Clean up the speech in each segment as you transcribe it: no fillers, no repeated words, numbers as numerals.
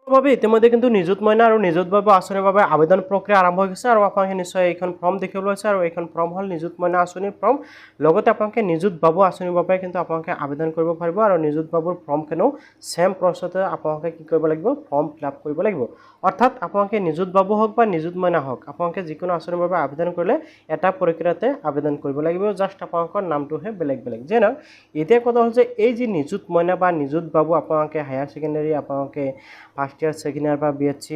ভাবে ইতিমধ্যে কিন্তু নিযুত মইনা আৰু নিযুত বাবু আঁচনিৰ বাবে আবেদন প্ৰক্ৰিয়া আৰম্ভ হৈ গৈছে আৰু আপোনালোকে নিশ্চয় এইখন ফৰ্ম দেখিবলৈ পাইছে আৰু এইখন ফৰ্ম হ'ল নিযুত মইনা আঁচনিৰ ফৰ্ম লগতে আপোনালোকে নিযুত বাবু আঁচনিৰ বাবে কিন্তু আপোনালোকে আবেদন কৰিব পাৰিব আৰু নিযুত বাবুৰ ফৰ্মখনো সেম প্ৰচেছতে আপোনালোকে কি কৰিব লাগিব ফৰ্ম ফিলআপ কৰিব লাগিব অৰ্থাৎ আপোনালোকে নিযুত বাবু হওক বা নিযুত মইনা হওক আপোনালোকে যিকোনো আঁচনিৰ বাবে আবেদন কৰিলে এটা প্ৰক্ৰিয়াতে আবেদন কৰিব লাগিব জাষ্ট আপোনালোকৰ নামটোহে বেলেগ বেলেগ যে ন এতিয়া কথা হ'ল যে এই যে নিযুত মইনা বা নিযুত বাবু আপোনালোকে হায়াৰ সেকেন্ডাৰী আপোনালোকে ফাৰ্ষ্ট ইয়াৰ সেকেন্ড ইয়াৰ বা বিএসসি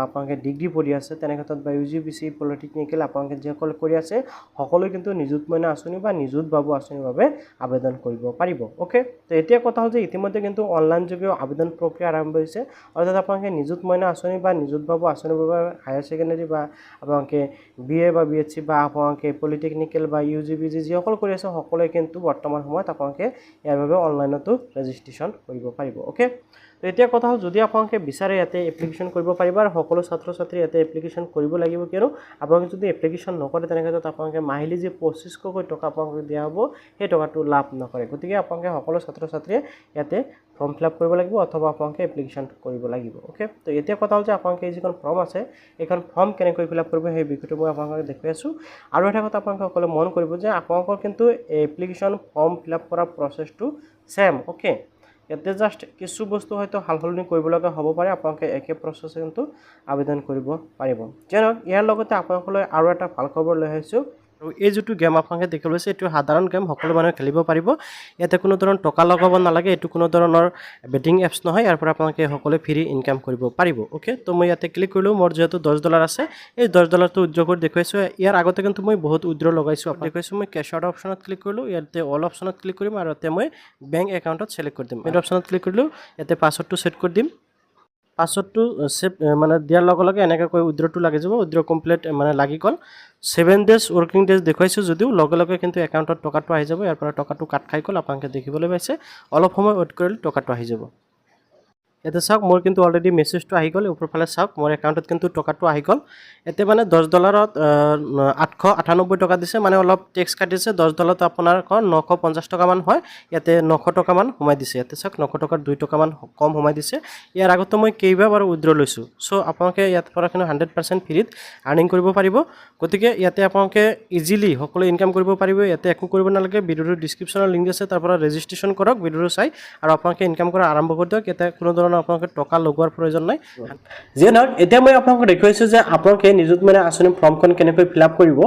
আপোনালোকে ডিগ্ৰী পঢ়ি আছে তেনে ক্ষেত্ৰত বা ইউজিবিসি পলিটেকনিকেল আপোনালোকে যিসকল কৰি আছে সকলো কিন্তু নিযুত মইনা আঁচনি বা নিযুত বাবু আঁচনিৰ বাবে আবেদন কৰিব পাৰিব ওকে তো এতিয়া কথা হ'ল যে ইতিমধ্যে কিন্তু অনলাইন যোগে আবেদন প্ৰক্ৰিয়া আৰম্ভ হৈছে অৰ্থাৎ আপোনালোকে নিযুত মইনা আঁচনি বা নিযুত বাবু আঁচনিৰ বাবে হায়াৰ সেকেন্ডাৰী বা আপোনালোকে বিএ বা বিএসসি বা আপোনালোকে পলিটেকনিকেল বা ইউজিবিজি যিসকল কৰি আছে সকলোৱে কিন্তু বৰ্তমান সময়ত আপোনালোকে ইয়াৰ বাবে অনলাইনতো ৰেজিষ্ট্ৰেশ্যন কৰিব পাৰিব ওকে তো এতিয়া কথা হ'ল যদি আপোনালোকে বিচাৰে ইয়াতে এপ্লিকেশ্যন কৰিব পাৰিব আৰু সকলো ছাত্ৰ ছাত্ৰী ইয়াতে এপ্লিকেশ্যন কৰিব লাগিব কিয়নো আপোনালোকে যদি এপ্লিকেশ্যন নকৰে তেনে ক্ষেত্ৰত আপোনালোকে মাহিলী যে 2500কৈ টকা আপোনালোকে দিয়া হ'ব সেই টকাটো লাভ নকৰে গতিকে আপোনালোকে সকলো ছাত্ৰ ছাত্ৰীয়ে ইয়াতে ফৰ্ম ফিলআপ কৰিব লাগিব অথবা আপোনালোকে এপ্লিকেশ্যন কৰিব লাগিব ওকে তো এতিয়া কথা হ'ল যে আপোনালোকে যিখন ফৰ্ম আছে এইখন ফৰ্ম কেনেকৈ ফিলআপ কৰিব সেই বিষয়টো মই আপোনালোকক দেখুৱাই আছোঁ আৰু এটা কথা আপোনালোকে সকলোৱে মন কৰিব যে আপোনালোকৰ কিন্তু এপ্লিকেশ্যন ফৰ্ম ফিলআপ কৰা প্ৰচেছটো সেম ওকে ইয়াতে জাষ্ট কিছু বস্তু হয়তো হাল সলনি কৰিব লগা হ'ব পাৰে আপোনালোকে একে প্ৰচেছে কিন্তু আবেদন কৰিব পাৰিব যেনক ইয়াৰ লগতে আপোনালোকলৈ আৰু এটা ভাল খবৰ লৈ আহিছোঁ আৰু এই যিটো গেম আপোনালোকে দেখিবলৈ পাইছে এইটো সাধাৰণ গেম সকলো মানুহে খেলিব পাৰিব ইয়াতে কোনো ধৰণৰ টকা লগাব নালাগে এইটো কোনো ধৰণৰ বেটিং এপছ নহয় ইয়াৰ পৰা আপোনালোকে সকলোৱে ফ্ৰী ইনকাম কৰিব পাৰিব ওকে তো মই ইয়াতে ক্লিক কৰিলোঁ মোৰ যেহেতু $10 আছে এই $10টো উইথড্ৰ কৰি দেখুৱাইছোঁ ইয়াৰ আগতে কিন্তু মই বহুত উইথড্ৰ লগাইছোঁ আপোনাক দেখুৱাইছোঁ মই কেছ আউট অপশ্যনত ক্লিক কৰিলোঁ ইয়াতে অল অপশ্যনত ক্লিক কৰিম আৰু ইয়াতে মই বেংক একাউণ্টত সিলেক্ট কৰি দিম এই অপশ্যনত ক্লিক কৰিলোঁ ইয়াতে পাছৱৰ্ডটো সেট কৰি দিম পাছৱৰ্ডটো সেভ মানে দিয়াৰ লগে লগে এনেকৈ উইথড্ৰটো লাগি যাব উইথড্ৰ কমপ্লিট মানে লাগি গ'ল 7 ডেজ ৱৰ্কিং ডেজ দেখুৱাইছোঁ যদিও লগে লগে কিন্তু একাউণ্টত টকাটো আহি যাব ইয়াৰ পৰা টকাটো কাট খাই গ'ল আপোনালোকে দেখিবলৈ পাইছে অলপ সময় ৱেইট কৰিলে টকাটো আহি যাব ইয়াতে চাওক মোৰ কিন্তু অলৰেডি মেছেজটো আহি গ'ল ওপৰফালে চাওক মোৰ একাউণ্টত কিন্তু টকাটো আহি গ'ল এতে মানে $10ত 898 টকা দিছে মানে অলপ টেক্স কাটিছে $10ত আপোনাৰ 950 টকা মান হয় ইয়াতে 900 টকা মান সোমাই দিছে ইয়াতে চাওক 900 টকাৰ 2 টকা মান কম সোমাই দিছে ইয়াৰ আগতে মই কেইবাবাৰ উইথড্ৰ লৈছোঁ সো আপোনালোকে ইয়াত পৰা কিন্তু 100% ফ্ৰীত আৰ্নিং কৰিব পাৰিব গতিকে ইয়াতে আপোনালোকে ইজিলি সকলো ইনকাম কৰিব পাৰিব ইয়াতে একো কৰিব নালাগে ভিডিঅ'ৰ ডেসক্ৰিপচনৰ লিংক আছে তাৰ পৰা ৰেজিষ্ট্ৰেশ্যন কৰক ভিডিঅ'টো চাই আৰু আপোনালোকে ইনকাম কৰা আৰম্ভ কৰি দিয়ক ইয়াতে কোনো ধৰণৰ আপোনালোকে টকা লগোৱাৰ প্ৰয়োজন নাই যে নহওক এতিয়া মই আপোনালোকক দেখুৱাইছোঁ যে আপোনালোকে নিযুত মইনা আঁচনি ফৰ্মখন কেনেকৈ ফিলআপ কৰিব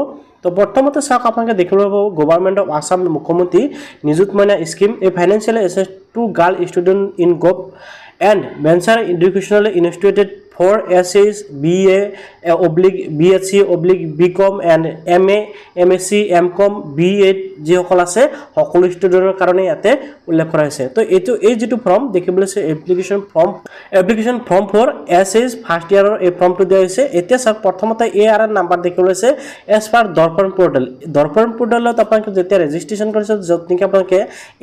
তো প্ৰথমতে চাওক আপোনালোকে দেখিব পাব গভৰ্ণমেণ্ট অফ আসাম মুখ্যমন্ত্ৰী Nijut Moina scheme a financial এছেছ to girl student in gov and venture educational instituted for essays BA BSc BCom and MA MSc MCom B.Ed যিসকল আছে সকলো ষ্টুডেণ্টৰ কাৰণে ইয়াতে উল্লেখ কৰা হৈছে তো এই যিটো ফৰ্ম দেখিবলৈ আছে application form for essays first ইয়াৰৰ এই ফৰ্মটো দিয়া হৈছে এতিয়া চাওক প্ৰথমতে ARN নাম্বাৰ দেখিবলৈ আছে এজ পাৰ দৰ্পণ পৰ্টেলত আপোনালোকে যেতিয়া ৰেজিষ্ট্ৰেশ্যন কৰিছে য'ত নেকি আপোনালোকে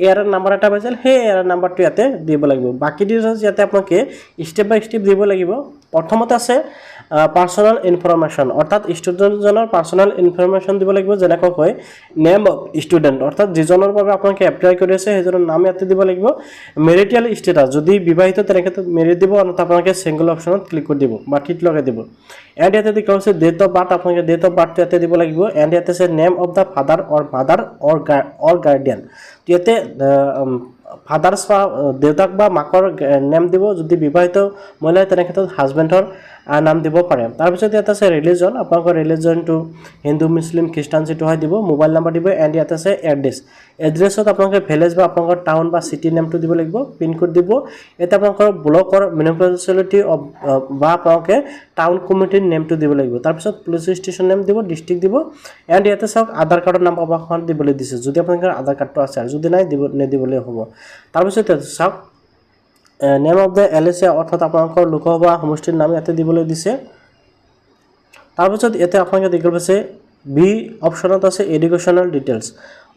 ARN নাম্বাৰ এটা পাইছিল সেই ARN নাম্বাৰটো ইয়াতে দিব লাগিব বাকী ডিটেইলছ ইয়াতে আপোনালোকে ষ্টেপ বাই ষ্টেপ দিব লাগিব প্ৰথমতে আছে পাৰ্সোনাল ইনফৰমেশন অৰ্থাৎ ষ্টুডেণ্টজনৰ পাৰ্সোনাল ইনফৰমেশন দিব লাগিব যেনেকৈ হয় নেম অফ ষ্টুডেণ্ট অৰ্থাৎ যিজনৰ বাবে আপোনালোকে এপ্লাই কৰি আছে সেইজনৰ নাম ইয়াতে দিব লাগিব মেৰিটিয়েল ষ্টেটাছ যদি বিবাহিত তেনেক্ষেত্ৰত মেৰিট দিব আৰু আপোনালোকে সিঙ্গল অপশ্যনত ক্লিক কৰি দিব বা টিক লগাই দিব এণ্ড ইয়াতে দেখুওৱা হৈছে ডেট অফ বাৰ্থ আপোনালোকে ডেট অফ বাৰ্থটো ইয়াতে দিব লাগিব এণ্ড ইয়াতে আছে name of the father or mother or guardian ইয়াতে ফাদাৰ্স বা দেউতাক বা মাকৰ নেম দিব যদি বিবাহিত মহিলা তেনে ক্ষেত্ৰত হাজবেণ্ডৰ নাম দিব পাৰে তাৰপিছত ইয়াত আছে ৰিলিজন আপোনালোকৰ ৰিলিজনটো হিন্দু মুছলিম খ্ৰীষ্টান যিটো হয় দিব মোবাইল নাম্বাৰ দিব এণ্ড ইয়াত আছে এড্ৰেছত আপোনালোকে ভিলেজ বা আপোনালোকৰ টাউন বা চিটি নেমটো দিব লাগিব পিন কোড দিব এটা আপোনালোকৰ ব্লকৰ মিউনিচিপালিটি বা আপোনালোকে টাউন কমিটিৰ নেমটো দিব লাগিব তাৰপিছত পুলিচ ষ্টেচন নেম দিব ডিষ্ট্ৰিক্ট দিব এণ্ড ইয়াতে চাওক আধাৰ কাৰ্ডৰ নাম অবাখন দিবলৈ দিছে যদি আপোনালোকৰ আধাৰ কাৰ্ডটো আছে আৰু যদি নাই নিদিবলৈ হ'ব তাৰপিছত চাওক নেম অফ দ্য LSA অৰ্থাৎ আপোনালোকৰ লোকসভা সমষ্টিৰ নাম ইয়াতে দিবলৈ দিছে তাৰপিছত ইয়াতে আপোনালোকে দেখিব পাইছে বি অপশ্যনত আছে এডুকেশ্যনেল ডিটেইলছ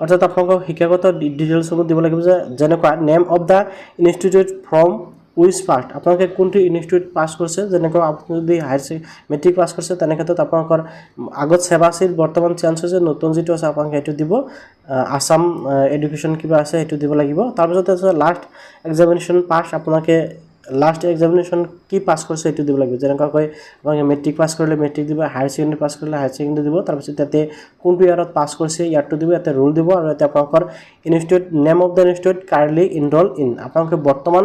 অৰ্থাৎ আপোনালোকৰ শিক্ষাগত ডিটেইলছসমূহ দিব লাগিব যেনেকুৱা name of the institute from which pass আপোনালোকে কোনটো ইনষ্টিটিউট পাছ কৰিছে যেনেকৈ আপুনি যদি মেট্ৰিক পাছ কৰিছে তেনে ক্ষেত্ৰত আপোনালোকৰ আগত সেৱা আছিল বৰ্তমান চেঞ্জ হৈছে নতুন যিটো আছে আপোনালোকে সেইটো দিব আসাম এডুকেশ্যন কিবা আছে সেইটো দিব লাগিব তাৰপিছত আছে লাষ্ট এক্সামিনেশ্যন পাছ আপোনালোকে লাষ্ট এক্সামিনেশ্যন কি পাছ কৰিছে এইটো দিব লাগিব যেনেকুৱাকৈ আপোনালোকে মেট্ৰিক পাছ কৰিলে মেট্ৰিক দিব হায়াৰ ছেকেণ্ডেৰী পাছ কৰিলে হায়াৰ ছেকেণ্ডেৰী দিব তাৰপিছত ইয়াতে কোনটো ইয়াৰত পাছ কৰিছে ইয়াৰটো দিব ইয়াতে ৰোল দিব আৰু ইয়াতে আপোনালোকৰ institute name of the institute currently enrol in আপোনালোকে বৰ্তমান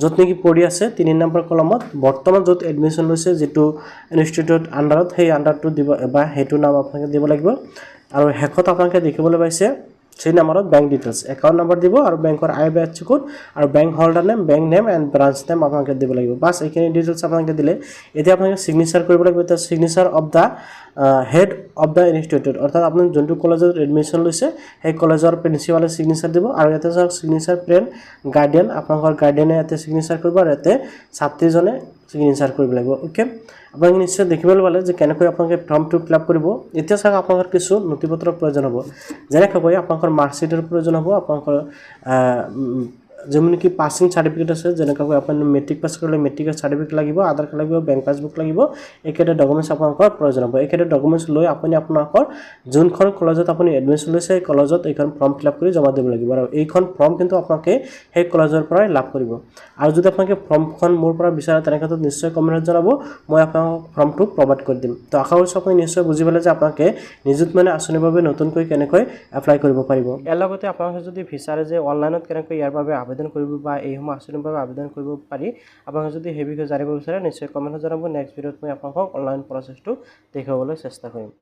য'ত নেকি পঢ়ি আছে 3 নম্বৰ কলমত বৰ্তমান য'ত এডমিশ্যন লৈছে যিটো ইনষ্টিটিউট আণ্ডাৰত সেই আণ্ডাৰটো দিব বা সেইটো নাম আপোনালোকে দিব লাগিব আৰু শেষত আপোনালোকে দেখিবলৈ পাইছে সেই নাম্বাৰত বেংক ডিটেইলছ একাউণ্ট নম্বৰ দিব আৰু বেংকৰ IFSC কোড আৰু bank holder name bank name and branch name আপোনালোকে দিব লাগিব বাছ এইখিনি ডিটেইলছ আপোনালোকে দিলে এতিয়া আপোনালোকে সিগনেচাৰ কৰিব লাগিব এতিয়া signature of the head of the institute অৰ্থাৎ আপুনি যোনটো কলেজত এডমিশ্যন লৈছে সেই কলেজৰ প্ৰিন্সিপালে সিগনেচাৰ দিব আৰু ইয়াতে চাওক সিগনেচাৰ পেন গাৰ্ডিয়ান আপোনালোকৰ গাৰ্ডিয়ানে ইয়াতে সিগনেচাৰ কৰিব আৰু ইয়াতে ছাত্ৰীজনে সিগনেচাৰ কৰিব লাগিব ওকে আপোনালোকে নিশ্চয় দেখিবলৈ পালে যে কেনেকৈ আপোনালোকে ফৰ্মটো ফিল আপ কৰিব এতিয়া চাওক আপোনালোকৰ কিছু নথিপত্ৰৰ প্ৰয়োজন হ'ব যেনেকৈ আপোনালোকৰ মাৰ্কশ্বিটৰ প্ৰয়োজন হ'ব আপোনালোকৰ যেমন কি পাসিং সাৰ্টিফিকেট আছে যেনেকৈ আপুনি মেট্ৰিক পাছ কৰিলে মেট্ৰিকৰ সাৰ্টিফিকেট লাগিব আধাৰ কাৰ্ড লাগিব বেংক পাছবুক লাগিব এইকেইটা ডকুমেণ্টছ আপোনালোকৰ প্ৰয়োজন হ'ব এইকেইটা ডকুমেণ্টছ লৈ আপুনি আপোনালোকৰ যোনখন কলেজত আপুনি এডমিশ্যন লৈছে সেই কলেজত এইখন ফৰ্ম ফিল আপ কৰি জমা দিব লাগিব আৰু এইখন ফৰ্ম কিন্তু আপোনালোকে সেই কলেজৰ পৰাই লাভ কৰিব আৰু যদি আপোনালোকে ফৰ্মখন মোৰ পৰা বিচাৰে তেনেক্ষেত্ৰত নিশ্চয় কমেণ্টত জনাব মই আপোনালোকক ফৰ্মটো প্ৰভাইড কৰি দিম তো আশা কৰিছোঁ আপুনি নিশ্চয় বুজি পালে যে আপোনালোকে নিযুত মইনা আঁচনিৰ বাবে নতুনকৈ কেনেকৈ এপ্লাই কৰিব পাৰিব ইয়াৰ লগতে আপোনালোকে যদি বিচাৰে যে অনলাইনত কেনেকৈ ইয়াৰ বাবে আবেদন কৰিব বা এইসমূহ আঁচনিৰ বাবে আবেদন কৰিব পাৰি আপোনালোকে যদি সেই বিষয়ে জানিব বিচাৰে নিশ্চয় কমেণ্টত জনাব নেক্সট ভিডিঅ'ত মই আপোনালোকক অনলাইন প্ৰচেছটো দেখুৱাবলৈ চেষ্টা কৰিম